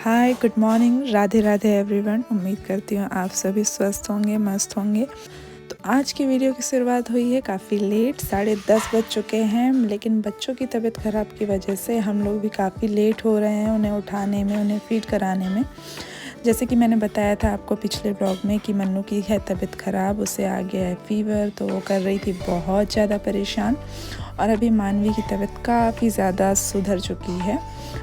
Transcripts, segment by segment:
हाय, good morning, Radhe Radhe everyone. उम्मीद करती हूँ आप सभी स्वस्थ होंगे, मस्त होंगे। तो आज की वीडियो की शुरुआत हुई है काफ़ी लेट, 10:30 बज चुके हैं। लेकिन बच्चों की तबीयत ख़राब की वजह से हम लोग भी काफ़ी लेट हो रहे हैं उन्हें उठाने में, उन्हें फीड कराने में। जैसे कि मैंने बताया था आपको पिछले ब्लॉग में कि मन्नू की है तबीयत ख़राब, उसे आ गया है फ़ीवर, तो वो कर रही थी बहुत ज़्यादा परेशान। और अभी मानवी की तबीयत काफ़ी ज़्यादा सुधर चुकी है,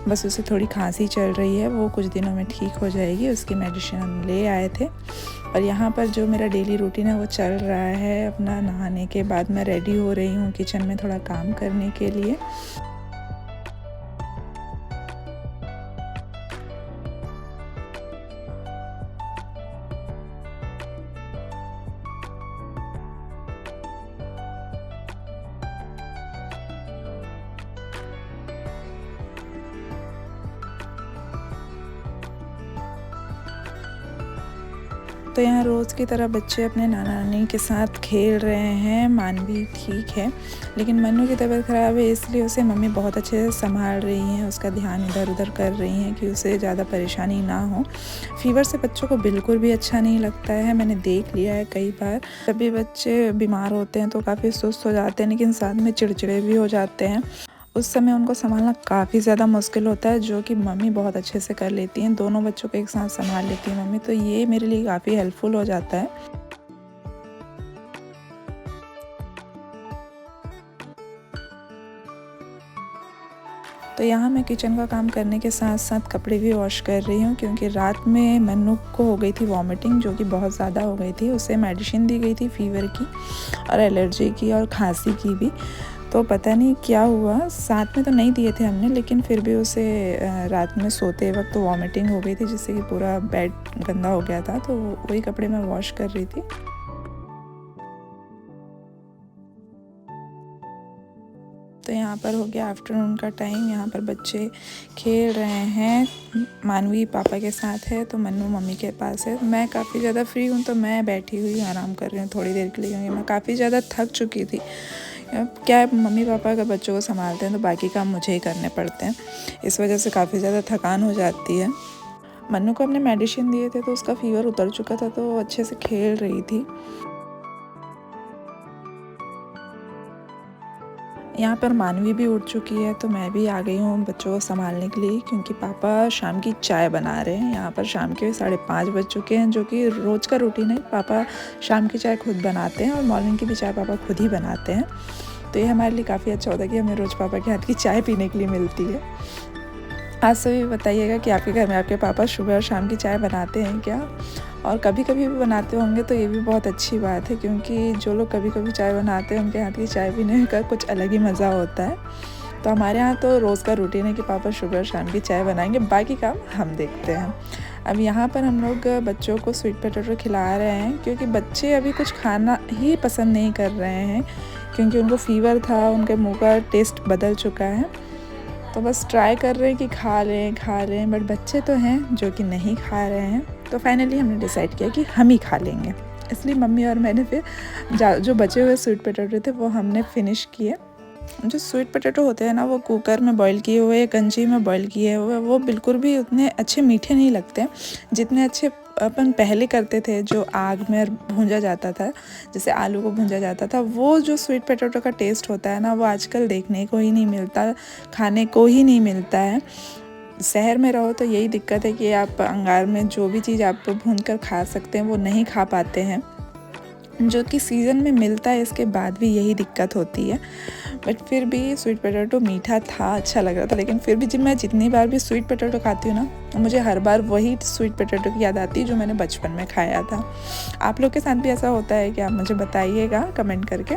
बस उसे थोड़ी खांसी चल रही है, वो कुछ दिनों में ठीक हो जाएगी। उसकी मेडिसिन हम ले आए थे। और यहाँ पर जो मेरा डेली रूटीन है वो चल रहा है। अपना नहाने के बाद मैं रेडी हो रही हूँ किचन में थोड़ा काम करने के लिए। तो यहाँ रोज़ की तरह बच्चे अपने नाना नानी के साथ खेल रहे हैं। मानवी ठीक है, लेकिन मन्नू की तबीयत ख़राब है, इसलिए उसे मम्मी बहुत अच्छे से संभाल रही हैं, उसका ध्यान इधर उधर कर रही हैं कि उसे ज़्यादा परेशानी ना हो। फ़ीवर से बच्चों को बिल्कुल भी अच्छा नहीं लगता है, मैंने देख लिया है कई बार। सभी बच्चे बीमार होते हैं तो काफ़ी सुस्त हो जाते हैं, लेकिन साथ में चिड़चिड़े भी हो जाते हैं। उस समय उनको संभालना काफ़ी ज़्यादा मुश्किल होता है, जो कि मम्मी बहुत अच्छे से कर लेती हैं। दोनों बच्चों को एक साथ संभाल लेती है मम्मी, तो ये मेरे लिए काफ़ी हेल्पफुल हो जाता है। तो यहाँ मैं किचन का काम करने के साथ साथ कपड़े भी वॉश कर रही हूँ, क्योंकि रात में मन्नू को हो गई थी वॉमिटिंग, जो कि बहुत ज़्यादा हो गई थी। उसे मेडिसिन दी गई थी फ़ीवर की और एलर्जी की और खांसी की भी। तो पता नहीं क्या हुआ, साथ में तो नहीं दिए थे हमने, लेकिन फिर भी उसे रात में सोते वक्त तो वॉमिटिंग हो गई थी, जिससे कि पूरा बेड गंदा हो गया था। तो वही कपड़े मैं वॉश कर रही थी। तो यहाँ पर हो गया आफ्टरनून का टाइम। यहाँ पर बच्चे खेल रहे हैं। मानवी पापा के साथ है तो मन्नू मम्मी के पास है। मैं काफ़ी ज़्यादा फ्री हूँ तो मैं बैठी हुई आराम कर रही हूँ थोड़ी देर के लिए, क्योंकि मैं काफ़ी ज़्यादा थक चुकी थी। क्या है, मम्मी पापा अगर बच्चों को संभालते हैं तो बाकी काम मुझे ही करने पड़ते हैं, इस वजह से काफ़ी ज़्यादा थकान हो जाती है। मन्नू को हमने मेडिसिन दिए थे तो उसका फ़ीवर उतर चुका था, तो वो अच्छे से खेल रही थी। यहाँ पर मानवी भी उठ चुकी है, तो मैं भी आ गई हूँ बच्चों को संभालने के लिए, क्योंकि पापा शाम की चाय बना रहे हैं। यहाँ पर शाम के 5:30 बज चुके हैं, जो कि रोज़ का रूटीन है। पापा शाम की चाय खुद बनाते हैं और मॉर्निंग की भी चाय पापा खुद ही बनाते हैं। तो ये हमारे लिए काफ़ी अच्छा होता है कि हमें रोज़ पापा के हाथ की चाय पीने के लिए मिलती है। आज सभी बताइएगा कि आपके घर में आपके पापा सुबह और शाम की चाय बनाते हैं क्या, और कभी कभी भी बनाते होंगे तो ये भी बहुत अच्छी बात है, क्योंकि जो लोग कभी कभी चाय बनाते हैं उनके हाथ की चाय पीने का कुछ अलग ही मज़ा होता है। तो हमारे यहाँ तो रोज़ का रूटीन है कि पापा सुबह और शाम की चाय बनाएंगे, बाकी काम हम देखते हैं। अब यहाँ पर हम लोग बच्चों को स्वीट पोटैटो खिला रहे हैं, क्योंकि बच्चे अभी कुछ खाना ही पसंद नहीं कर रहे हैं, क्योंकि उनको फ़ीवर था, उनके मुँह का टेस्ट बदल चुका है। तो बस ट्राई कर रहे हैं कि खा रहे हैं, बट बच्चे तो हैं जो कि नहीं खा रहे हैं। तो फाइनली हमने डिसाइड किया कि हम ही खा लेंगे, इसलिए मम्मी और मैंने फिर जो बचे हुए स्वीट पोटैटो थे वो हमने फिनिश किए। जो स्वीट पोटैटो होते हैं ना, वो कुकर में बॉईल किए हुए, कंची में बॉईल किए हुए, वो बिल्कुल भी उतने अच्छे मीठे नहीं लगते जितने अच्छे अपन पहले करते थे, जो आग में भूंजा जाता था, जैसे आलू को भूंजा जाता था। वो जो स्वीट पोटैटो का टेस्ट होता है ना, वो आजकल देखने को ही नहीं मिलता, खाने को ही नहीं मिलता है। शहर में रहो तो यही दिक्कत है कि आप अंगार में जो भी चीज़ आप भून कर खा सकते हैं वो नहीं खा पाते हैं, जो कि सीज़न में मिलता है, इसके बाद भी यही दिक्कत होती है। बट फिर भी स्वीट पोटैटो मीठा था, अच्छा लग रहा था। लेकिन फिर भी जब मैं जितनी बार भी स्वीट पोटैटो खाती हूँ ना, मुझे हर बार वही स्वीट पोटैटो की याद आती है जो मैंने बचपन में खाया था। आप लोग के साथ भी ऐसा होता है क्या? आप मुझे बताइएगा कमेंट करके।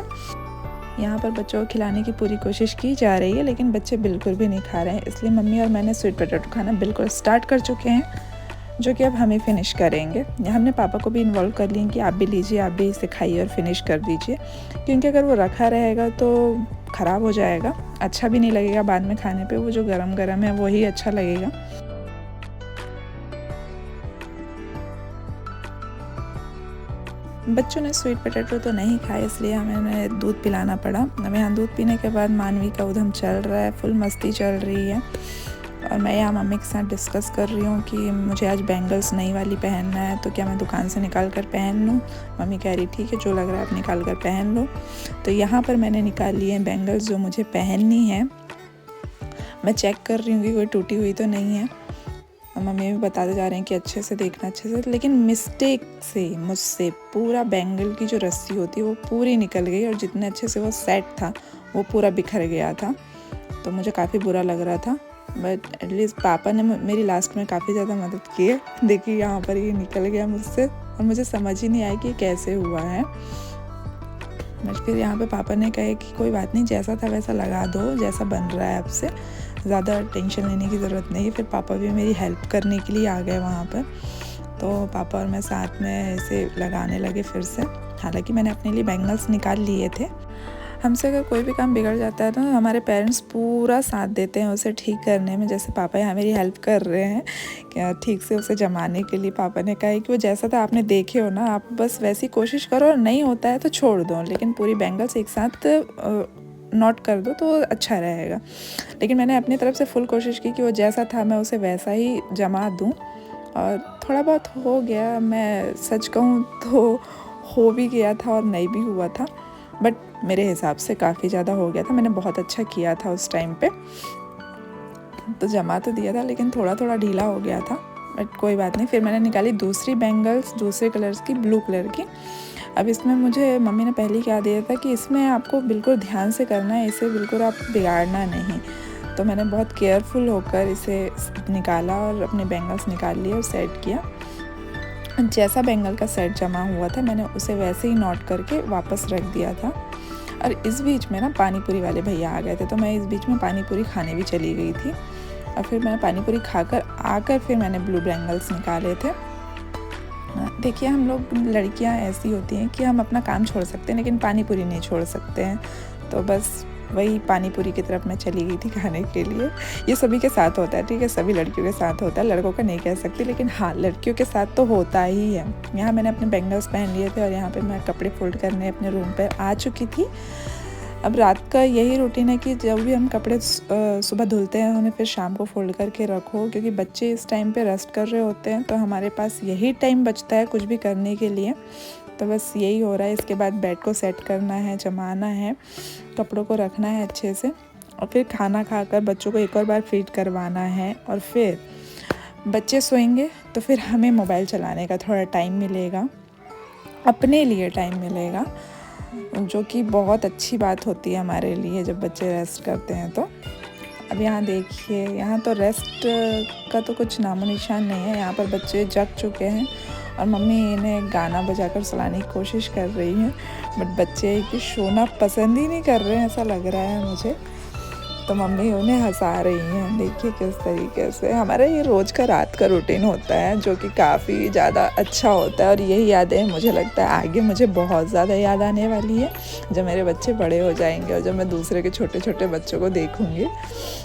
यहाँ पर बच्चों को खिलाने की पूरी कोशिश की जा रही है, लेकिन बच्चे बिल्कुल भी नहीं खा रहे हैं, इसलिए मम्मी और मैंने स्वीट पोटैटो खाना बिल्कुल स्टार्ट कर चुके हैं, जो कि अब हम ही फिनिश करेंगे। हमने पापा को भी इन्वॉल्व कर लिया कि आप भी लीजिए, आप भी इसे खाइए और फिनिश कर दीजिए, क्योंकि अगर वो रखा रहेगा तो ख़राब हो जाएगा, अच्छा भी नहीं लगेगा बाद में खाने पे। वो जो गरम गरम है वही अच्छा लगेगा। बच्चों ने स्वीट पोटैटो तो नहीं खाए, इसलिए हमें दूध पिलाना पड़ा। अब यहाँ दूध पीने के बाद मानवी का उधम चल रहा है, फुल मस्ती चल रही है। और मैं यहाँ मम्मी के साथ डिस्कस कर रही हूँ कि मुझे आज बैंगल्स नई वाली पहनना है, तो क्या मैं दुकान से निकाल कर पहन लूँ। मम्मी कह रही ठीक है, जो लग रहा है आप निकाल कर पहन लो। तो यहाँ पर मैंने निकाल लिए हैं बैंगल्स जो मुझे पहननी है। मैं चेक कर रही हूँ कि कोई टूटी हुई तो नहीं है, और मम्मी भी बताते जा रहे हैं कि अच्छे से देखना, अच्छे से। लेकिन मिस्टेक से मुझसे पूरा बैंगल की जो रस्सी होती है वो पूरी निकल गई, और जितने अच्छे से वो सेट था वो पूरा बिखर गया था। तो मुझे काफ़ी बुरा लग रहा था, बट एटलीस्ट पापा ने मेरी लास्ट में काफ़ी ज़्यादा मदद की है। देखिए यहाँ पर ये निकल गया मुझसे, और मुझे समझ ही नहीं आया कि कैसे हुआ है। बट फिर यहाँ पे पापा ने कहा कि कोई बात नहीं, जैसा था वैसा लगा दो, जैसा बन रहा है आपसे, ज़्यादा टेंशन लेने की ज़रूरत नहीं है। फिर पापा भी मेरी हेल्प करने के लिए आ गए वहाँ पर, तो पापा और मैं साथ में ऐसे लगाने लगे फिर से। हालांकि मैंने अपने लिए बैंगल्स निकाल लिए थे। हमसे अगर कोई भी काम बिगड़ जाता है तो हमारे पेरेंट्स पूरा साथ देते हैं उसे ठीक करने में। जैसे पापा यहाँ मेरी हेल्प कर रहे हैं क्या ठीक से उसे जमाने के लिए। पापा ने कहा है कि वो जैसा था आपने देखे हो ना, आप बस वैसी कोशिश करो, और नहीं होता है तो छोड़ दो, लेकिन पूरी बैंगल्स एक साथ नोट कर दो तो अच्छा रहेगा। लेकिन मैंने अपनी तरफ से फुल कोशिश की कि वो जैसा था मैं उसे वैसा ही जमा दूँ, और थोड़ा बहुत हो गया। मैं सच कहूँ तो हो भी गया था और नहीं भी हुआ था, बट मेरे हिसाब से काफ़ी ज़्यादा हो गया था। मैंने बहुत अच्छा किया था उस टाइम पे, तो जमा तो दिया था लेकिन थोड़ा थोड़ा ढीला हो गया था, बट कोई बात नहीं। फिर मैंने निकाली दूसरी बैंगल्स दूसरे कलर्स की, ब्लू कलर की। अब इसमें मुझे मम्मी ने पहले क्या दिया था कि इसमें आपको बिल्कुल ध्यान से करना है, इसे बिल्कुल आप बिगाड़ना नहीं। तो मैंने बहुत केयरफुल होकर इसे निकाला और अपने बैंगल्स निकाल लिए और सेट किया। जैसा बैंगल का सेट जमा हुआ था मैंने उसे वैसे ही नोट करके वापस रख दिया था। और इस बीच में ना पानी पूरी वाले भैया आ गए थे, तो मैं इस बीच में पानी पूरी खाने भी चली गई थी। और फिर मैंने पानी पूरी खाकर आकर फिर मैंने ब्लू बैंगल्स निकाले थे। देखिए हम लोग लड़कियां ऐसी होती हैं कि हम अपना काम छोड़ सकते हैं लेकिन पानी पूरी नहीं छोड़ सकते हैं। तो बस वही पानी पूरी की तरफ मैं चली गई थी खाने के लिए। ये सभी के साथ होता है, ठीक है, सभी लड़कियों के साथ होता है, लड़कों का नहीं कह सकती, लेकिन हाँ लड़कियों के साथ तो होता ही है। यहाँ मैंने अपने बैंगल्स पहन लिए थे और यहाँ पे मैं कपड़े फोल्ड करने अपने रूम पर आ चुकी थी। अब रात का यही रूटीन है कि जब भी हम कपड़े सुबह धुलते हैं उन्हें फिर शाम को फोल्ड करके रखो, क्योंकि बच्चे इस टाइम पे रेस्ट कर रहे होते हैं, तो हमारे पास यही टाइम बचता है कुछ भी करने के लिए। तो बस यही हो रहा है। इसके बाद बेड को सेट करना है, जमाना है, कपड़ों को रखना है अच्छे से, और फिर खाना खाकर बच्चों को एक और बार फीड करवाना है। और फिर बच्चे सोएंगे तो फिर हमें मोबाइल चलाने का थोड़ा टाइम मिलेगा, अपने लिए टाइम मिलेगा, जो कि बहुत अच्छी बात होती है हमारे लिए जब बच्चे रेस्ट करते हैं। तो अब यहाँ देखिए, यहाँ तो रेस्ट का तो कुछ नामो निशान नहीं है। यहाँ पर बच्चे जग चुके हैं और मम्मी इन्हें गाना बजाकर सुलाने की कोशिश कर रही हैं, बट बच्चे कि सोना पसंद ही नहीं कर रहे हैं ऐसा लग रहा है मुझे। तो मम्मी उन्हें हंसा रही हैं। देखिए किस तरीके से हमारा ये रोज़ का रात का रूटीन होता है, जो कि काफ़ी ज़्यादा अच्छा होता है। और यही यादें मुझे लगता है आगे मुझे बहुत ज़्यादा याद आने वाली है जब मेरे बच्चे बड़े हो जाएंगे और जब मैं दूसरे के छोटे छोटे बच्चों को देखूँगी।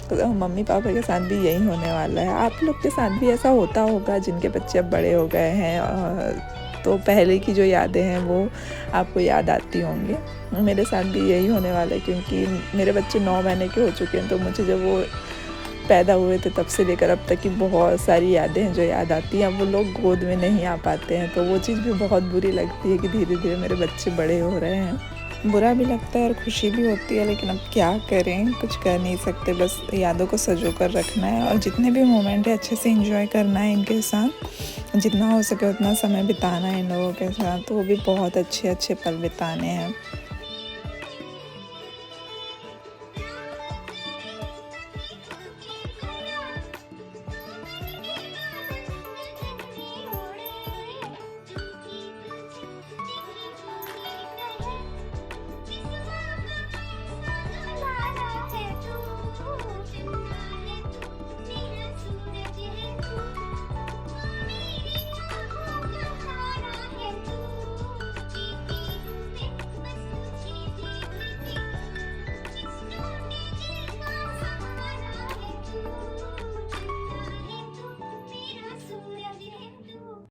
तो मम्मी पापा के साथ भी यही होने वाला है। आप लोग के साथ भी ऐसा होता होगा जिनके बच्चे अब बड़े हो गए हैं, तो पहले की जो यादें हैं वो आपको याद आती होंगी। मेरे साथ भी यही होने वाला है, क्योंकि मेरे बच्चे 9 महीने के हो चुके हैं, तो मुझे जब वो पैदा हुए थे तब से लेकर अब तक की बहुत सारी यादें हैं जो याद आती हैं। अब वो लोग गोद में नहीं आ पाते हैं, तो वो चीज़ भी बहुत बुरी लगती है कि धीरे धीरे मेरे बच्चे बड़े हो रहे हैं। बुरा भी लगता है और खुशी भी होती है, लेकिन अब क्या करें, कुछ कर नहीं सकते। बस यादों को सजो कर रखना है और जितने भी मोमेंट है अच्छे से एंजॉय करना है इनके साथ। जितना हो सके उतना समय बिताना है इन लोगों के साथ, तो वो भी बहुत अच्छे अच्छे पल बिताने हैं।